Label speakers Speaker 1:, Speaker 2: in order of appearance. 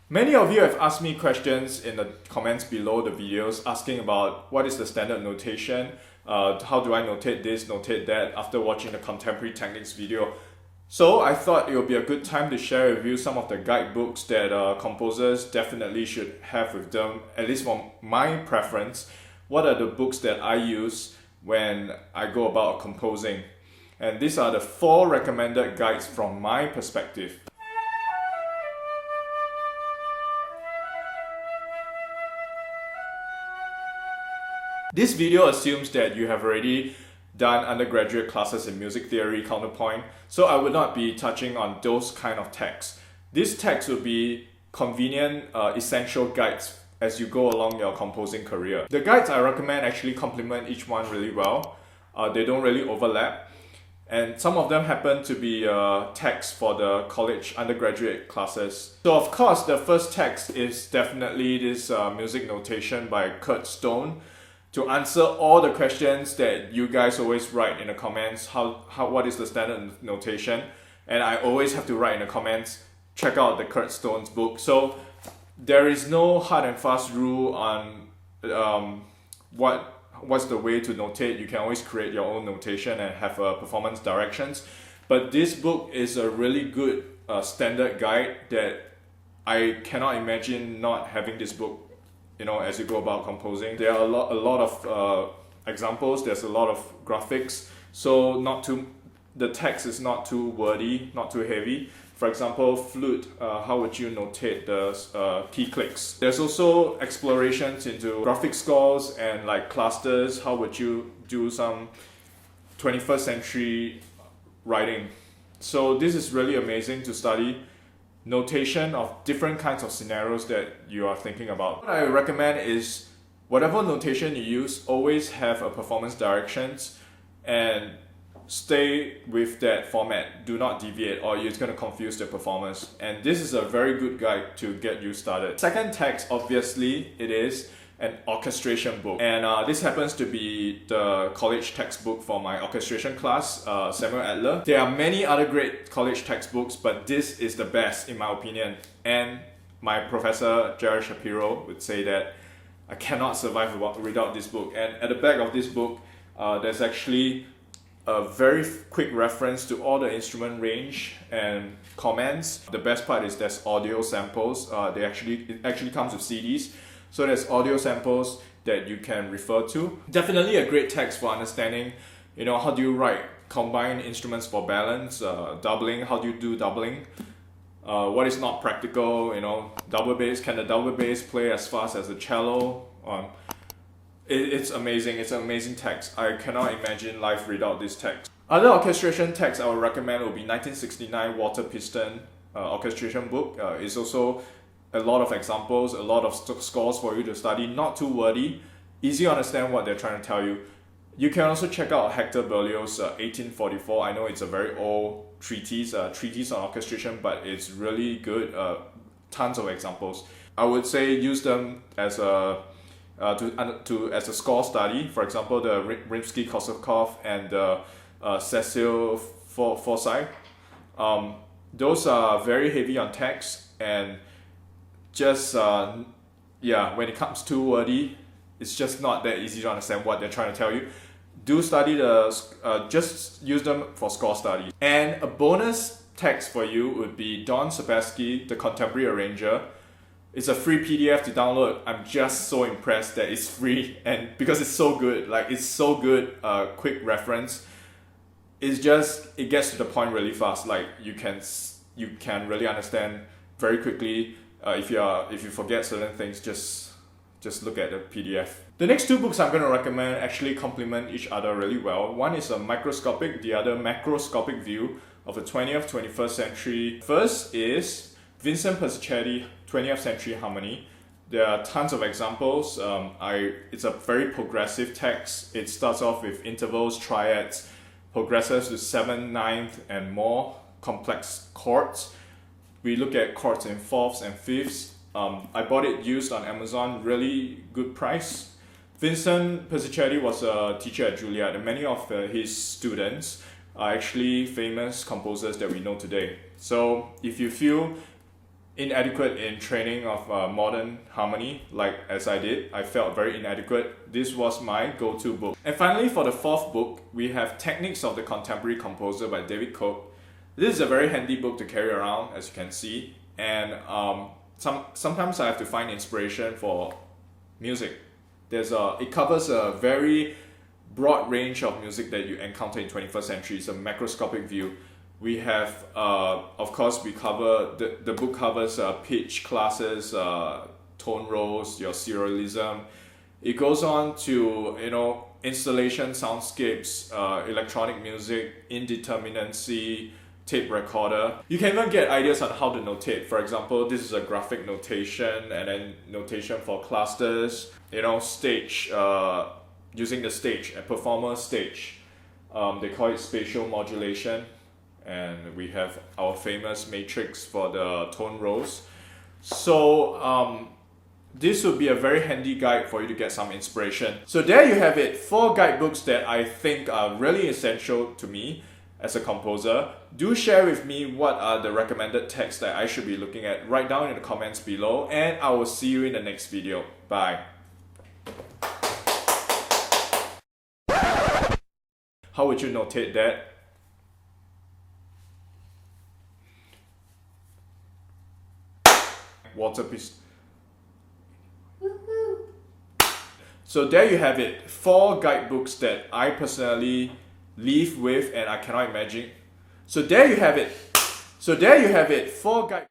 Speaker 1: Many of you have asked me questions in the comments below the videos asking about what is the standard notation, how do I notate this, notate that after watching the contemporary techniques video. So I thought it would be a good time to share with you some of the guidebooks that composers definitely should have with them, at least from my preference. What are the books that I use when I go about composing? And these are the 4 recommended guides from my perspective. This video assumes that you have already done undergraduate classes in music theory, counterpoint, so I would not be touching on those kind of texts. This text would be convenient, essential guides as you go along your composing career. The guides I recommend actually complement each one really well. They don't really overlap. And some of them happen to be texts for the college undergraduate classes. So of course, the first text is definitely this music notation by Kurt Stone. To answer all the questions that you guys always write in the comments, what is the standard notation? And I always have to write in the comments, check out the Kurt Stone's book. So there is no hard and fast rule on what's the way to notate. You can always create your own notation and have performance directions. But this book is a really good standard guide that I cannot imagine not having this book, as you go about composing. There are a lot of examples, there's a lot of graphics, so the text is not too wordy, not too heavy. For example, flute, how would you notate the key clicks? There's also explorations into graphic scores and like clusters, how would you do some 21st century writing. So this is really amazing to study notation of different kinds of scenarios that you are thinking about. What I recommend is whatever notation you use, always have a performance directions and stay with that format. Do not deviate or you're going to confuse the performers. And this is a very good guide to get you started. Second text, obviously, it is an orchestration book. And this happens to be the college textbook for my orchestration class, Samuel Adler. There are many other great college textbooks, but this is the best in my opinion. And my professor, Jared Shapiro, would say that I cannot survive without this book. And at the back of this book, there's actually a very quick reference to all the instrument range and comments. The best part is there's audio samples. It actually comes with CDs. So there's audio samples that you can refer to. Definitely a great text for understanding, how do you write combined instruments for balance, doubling, how do you do doubling, what is not practical, double bass, can the double bass play as fast as the cello? It's amazing, it's an amazing text. I cannot imagine life without this text. Other orchestration texts I would recommend would be 1969 Walter Piston orchestration book. It's also a lot of examples, a lot of scores for you to study, not too wordy, easy to understand what they're trying to tell you. You can also check out Hector Berlioz 1844. I know it's a very old treatise on orchestration, but it's really good, tons of examples. I would say use them as a score study. For example, the Rimsky Korsakov and the Cecil Forsyth. Those are very heavy on text and just when it comes too wordy, it's just not that easy to understand what they're trying to tell you. Do study just use them for score study. And a bonus text for you would be Don Sebesky, the Contemporary Arranger. It's a free PDF to download. I'm just so impressed that it's free, and because it's so good, quick reference. It gets to the point really fast. Like you can really understand very quickly. If you forget certain things, just look at the PDF. The next 2 books I'm going to recommend actually complement each other really well. One is a microscopic, the other macroscopic view of the 20th, 21st century. First is Vincent Persichetti, 20th Century Harmony. There are tons of examples. It's a very progressive text. It starts off with intervals, triads, progresses to 7th, 9th, and more complex chords. We look at chords in 4ths and 5ths. I bought it used on Amazon, really good price. Vincent Persichetti was a teacher at Juilliard, and many of his students are actually famous composers that we know today. So if you feel inadequate in training of modern harmony, like as I did. I felt very inadequate. This was my go-to book. And finally, for the fourth book, we have Techniques of the Contemporary Composer by David Gould. This is a very handy book to carry around, as you can see. And sometimes I have to find inspiration for music. It covers a very broad range of music that you encounter in 21st century. It's a macroscopic view. We have, of course, the book covers pitch classes, tone roles, your serialism. It goes on to, installation, soundscapes, electronic music, indeterminacy, tape recorder. You can even get ideas on how to notate. For example, this is a graphic notation, and then notation for clusters, stage, using the stage, a performer stage. They call it spatial modulation. And we have our famous matrix for the tone roles. So this would be a very handy guide for you to get some inspiration. So there you have it, 4 guidebooks that I think are really essential to me as a composer. Do share with me what are the recommended texts that I should be looking at. Write down in the comments below, and I will see you in the next video. Bye. How would you notate that? Water piston. So there you have it, 4 guidebooks that I personally live with and I cannot imagine. So there you have it. 4 guide.